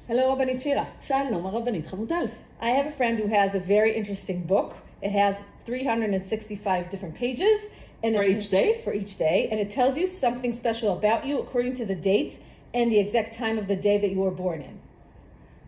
Hello, Rabbanit Shira. Shalom, Rabbanit Hamutal. I have a friend who has a very interesting book. It has 365 different pages. And For each day? For each day. And it tells you something special about you according to the date and the exact time of the day that you were born in.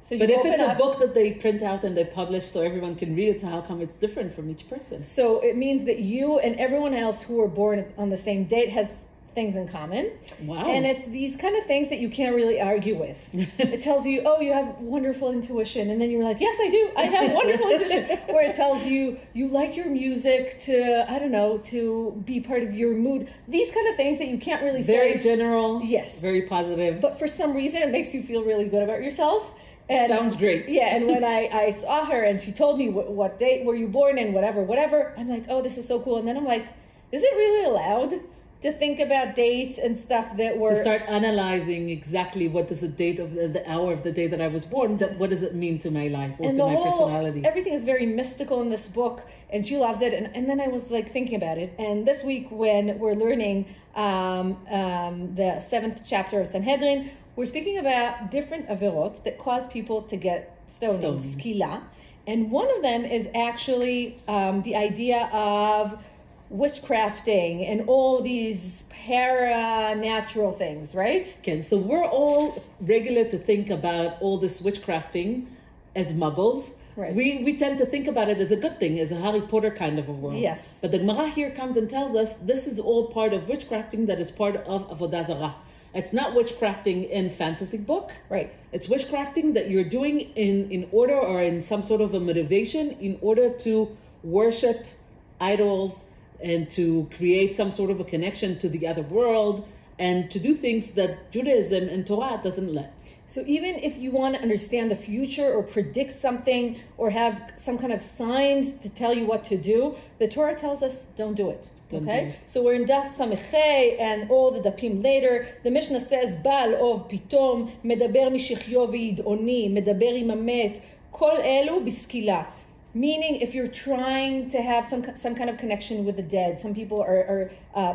So but if it's a book that they print out and they publish so everyone can read it, so how come it's different from each person? So it means that you and everyone else who were born on the same date has things in common. Wow. And it's these kind of things that you can't really argue with. It tells you, oh, you have wonderful intuition. And then you're like, yes, I do. I have wonderful intuition. Or it tells you, you like your music to, I don't know, to be part of your mood. These kind of things that you can't really say. Very general. Yes. Very positive. But for some reason, it makes you feel really good about yourself. And, sounds great. Yeah, and when I saw her and she told me what date were you born in, whatever, I'm like, oh, this is so cool. And then I'm like, is it really allowed to think about dates and stuff that were... To start analyzing exactly what is the date of the hour of the day that I was born, what does it mean to my life or to my personality? Everything is very mystical in this book, and she loves it. And then I was like thinking about it. And this week when we're learning the 7th chapter of Sanhedrin, we're speaking about different averot that cause people to get stoned, skila. And one of them is actually the idea of witchcrafting and all these para-natural things, right? Okay, so we're all regular to think about all this witchcrafting as muggles. Right. We tend to think about it as a good thing, as a Harry Potter kind of a world. Yes. But the Gemara here comes and tells us this is all part of witchcrafting that is part of Avodah Zarah. It's not witchcrafting in fantasy book. Right. It's witchcrafting that you're doing in order or in some sort of a motivation in order to worship idols and to create some sort of a connection to the other world and to do things that Judaism and Torah doesn't let. So even if you want to understand the future or predict something or have some kind of signs to tell you what to do, the Torah tells us don't do it. Okay? So we're in Daf Samechei and all the Dapim later. The Mishnah says, Baal ov pitom, medaber mishichyo v'yid'oni, medaber im hamet, kol elu biskila. Meaning, if you're trying to have some kind of connection with the dead, some people are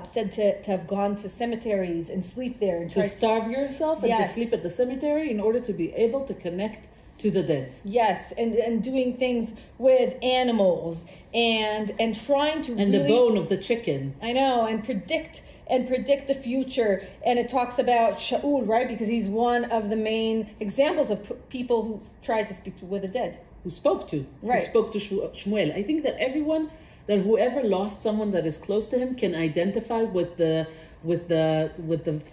said to have gone to cemeteries and sleep there. And to starve yourself and to sleep at the cemetery in order to be able to connect to the dead. Yes, and doing things with animals and trying to and really, the bone of the chicken. I know, and predict the future. And it talks about Shaul, right? Because he's one of the main examples of people who tried to speak with the dead. Who spoke to Shmuel. I think that whoever lost someone that is close to him can identify with the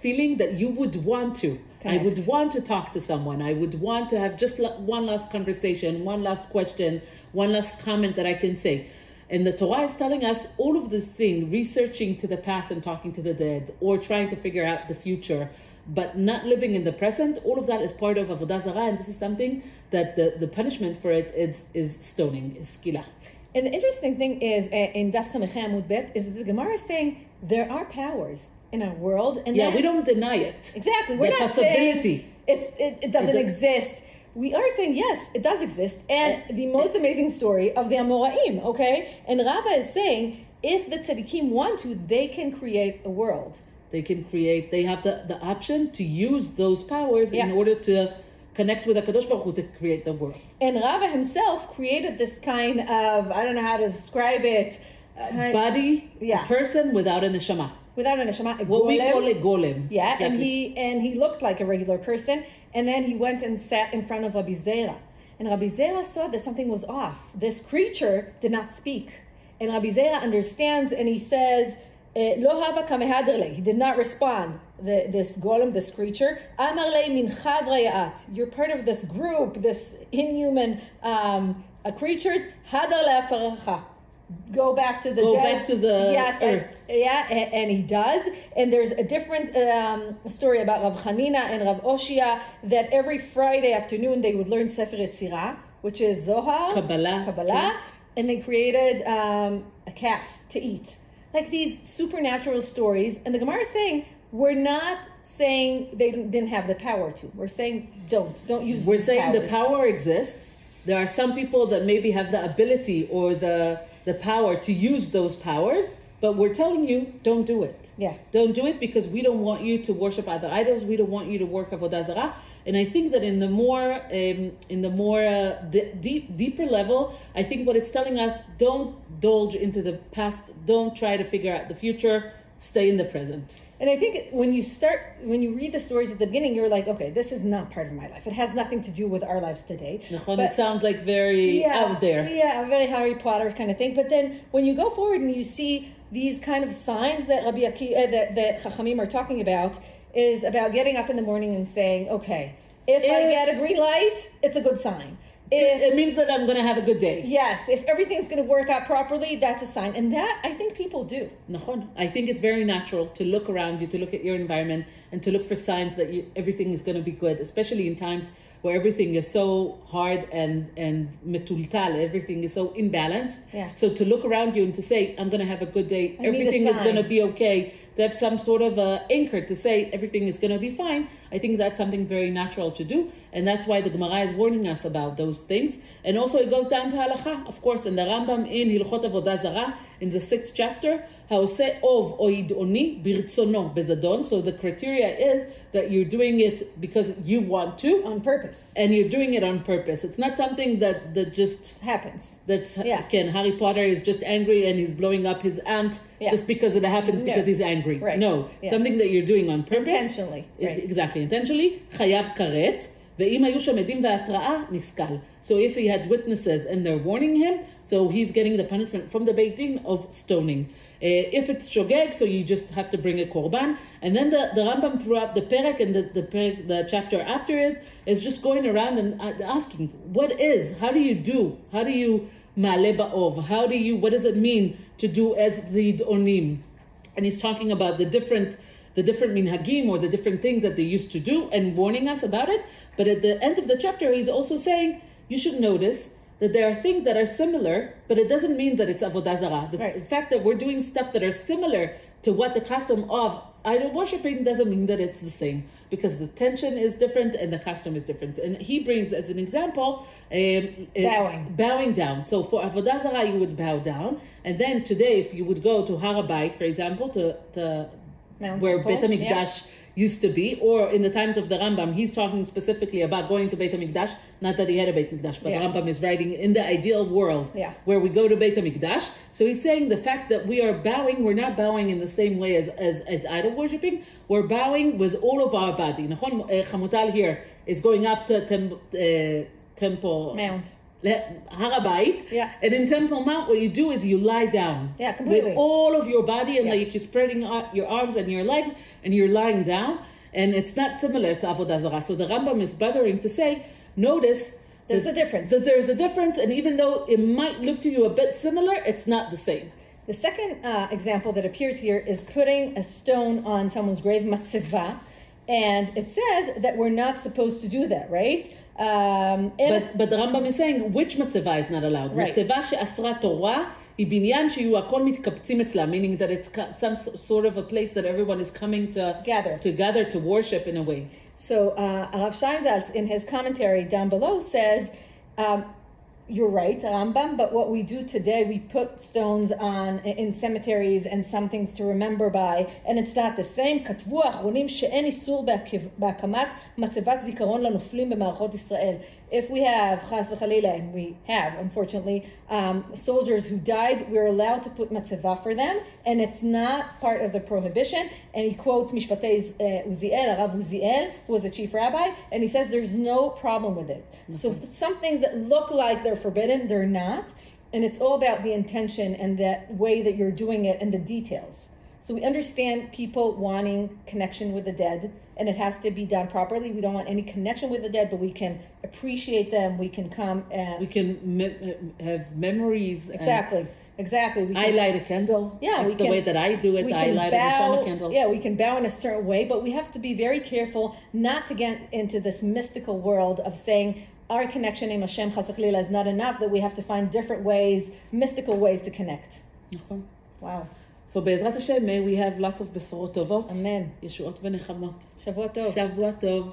feeling that you would want to. Connect. I would want to talk to someone. I would want to have just one last conversation, one last question, one last comment that I can say. And the Torah is telling us all of this thing, researching to the past and talking to the dead, or trying to figure out the future, but not living in the present. All of that is part of Avodah Zarah, and this is something that the punishment for it is stoning, is skila. And the interesting thing is, in Daf Samechei Amud Bet, is that the Gemara is saying there are powers in our world. And we don't deny it. Exactly. We're not saying it doesn't exist. We are saying, yes, it does exist. And the most amazing story of the Amoraim, okay? And Rava is saying, if the tzaddikim want to, they can create a world. They have the option to use those powers in order to connect with HaKadosh Baruch Hu to create the world. And Rava himself created this kind of, I don't know how to describe it. A person without a neshama. Without a neshama, what we call a golem. Yeah, exactly. and he looked like a regular person. And then he went and sat in front of Rabbi Zera. And Rabbi Zera saw that something was off. This creature did not speak. And Rabbi Zera understands and he says, Lo hava kamehaderle. He did not respond. This golem, this creature, Amarle min chavrayat. You're part of this group, this inhuman creatures. Hadar le'afaracha. Go back to the earth. And he does. And there's a different story about Rav Chanina and Rav Oshia that every Friday afternoon they would learn Sefer Yetzirah, which is Zohar, Kabbalah, and they created a calf to eat. Like these supernatural stories. And the Gemara is saying, we're not saying they didn't have the power to. We're saying don't use We're saying powers. The power exists. There are some people that maybe have the ability or the power to use those powers, But we're telling you, don't do it. Yeah. Don't do it because we don't want you to worship other idols. We don't want you to work avodah zarah. And I think that in the more deeper level, I think what it's telling us, don't indulge into the past. Don't try to figure out the future. Stay in the present. And I think when you read the stories at the beginning, you're like, okay, this is not part of my life. It has nothing to do with our lives today. But it sounds like very out there. Yeah, very Harry Potter kind of thing. But then when you go forward and you see these kind of signs that that Chachamim are talking about, is about getting up in the morning and saying, okay, if I get a green light, it's a good sign. It means that I'm going to have a good day. Yes, if everything's going to work out properly, that's a sign. And that, I think people do. I think it's very natural to look around you, to look at your environment, and to look for signs that everything is going to be good, especially in times where everything is so hard and metultal, everything is so imbalanced. Yeah. So to look around you and to say, I'm going to have a good day, everything is going to be okay, to have some sort of anchor to say everything is going to be fine, I think that's something very natural to do. And that's why the Gemara is warning us about those things. And also it goes down to halacha, of course, in the Rambam in Hilchot Avodah Zarah, in the 6th chapter, Haoseh ov o idoni birtzono bezadon. So the criteria is that you're doing it because you want to. On purpose. And you're doing it on purpose. It's not something that just happens. Harry Potter is just angry and he's blowing up his aunt just because it happens because he's angry. Right. No, something that you're doing on purpose. Intentionally. Right. Exactly, intentionally. Chayav karet. ואם היו שם עדים והתראה, נסכל. So if he had witnesses and they're warning him, so he's getting the punishment from the Beit Din of stoning. If it's shogeg, so you just have to bring a korban. And then the Rambam throughout the perek and the chapter after it is just going around and asking, how do you ma'ale ba'ov? What does it mean to do as the onim? And he's talking about the different minhagim or the different things that they used to do and warning us about it. But at the end of the chapter, he's also saying, you should notice that there are things that are similar, but it doesn't mean that it's avodah zarah. The fact that we're doing stuff that are similar to what the custom of idol worshiping doesn't mean that it's the same, because the tension is different and the custom is different. And he brings as an example bowing down. So for avodah zarah, you would bow down, and then today, if you would go to Har HaBayit, for example, to where Beit HaMikdash used to be, or in the times of the Rambam, he's talking specifically about going to Beit HaMikdash, not that he had a Beit HaMikdash, but the Rambam is writing in the ideal world where we go to Beit HaMikdash. So he's saying the fact that we are bowing, we're not bowing in the same way as idol worshipping, we're bowing with all of our body. Hamutal here is going up to Temple Mount. Har HaBayit, and in Temple Mount, what you do is you lie down completely with all of your body, and like you're spreading out your arms and your legs, and you're lying down, and it's not similar to avodah zarah. So the Rambam is bothering to say, notice there's a difference. That there's a difference, and even though it might look to you a bit similar, it's not the same. The second example that appears here is putting a stone on someone's grave, matzeva, and it says that we're not supposed to do that, right? But the Rambam is saying which matzeva is not allowed. Matzeva she'asra Torah היא בניין שיהיו הכל מתקבצים אצלה, meaning that it's some sort of a place that everyone is coming to gather to worship in a way. So Rav Steinsaltz in his commentary down below says, you're right, Rambam, but what we do today, we put stones in cemeteries and some things to remember by, and it's not the same. כתבו האחרונים שאין איסור בהקמת מצבת זיכרון לנופלים במערכות ישראל. If we have, chas v'chalila, and we have, unfortunately, soldiers who died, we're allowed to put matzeva for them, and it's not part of the prohibition. And he quotes Mishpatei Uziel, Rav Uziel, who was a chief rabbi, and he says there's no problem with it. Mm-hmm. So some things that look like they're forbidden, they're not, and it's all about the intention and that way that you're doing it and the details. So we understand people wanting connection with the dead, and it has to be done properly. We don't want any connection with the dead, but we can appreciate them. We can come and... We can have memories. Exactly. We I light a candle. Yeah. The way that I do it, I light a neshama candle. Yeah, we can bow in a certain way, but we have to be very careful not to get into this mystical world of saying our connection in Hashem, chas v'chalila, is not enough, that we have to find different ways, mystical ways to connect. Wow. So בעזרת השם, may we have lots of בשורות טובות. אמן. ישועות ונחמות. שבוע טוב. שבוע טוב.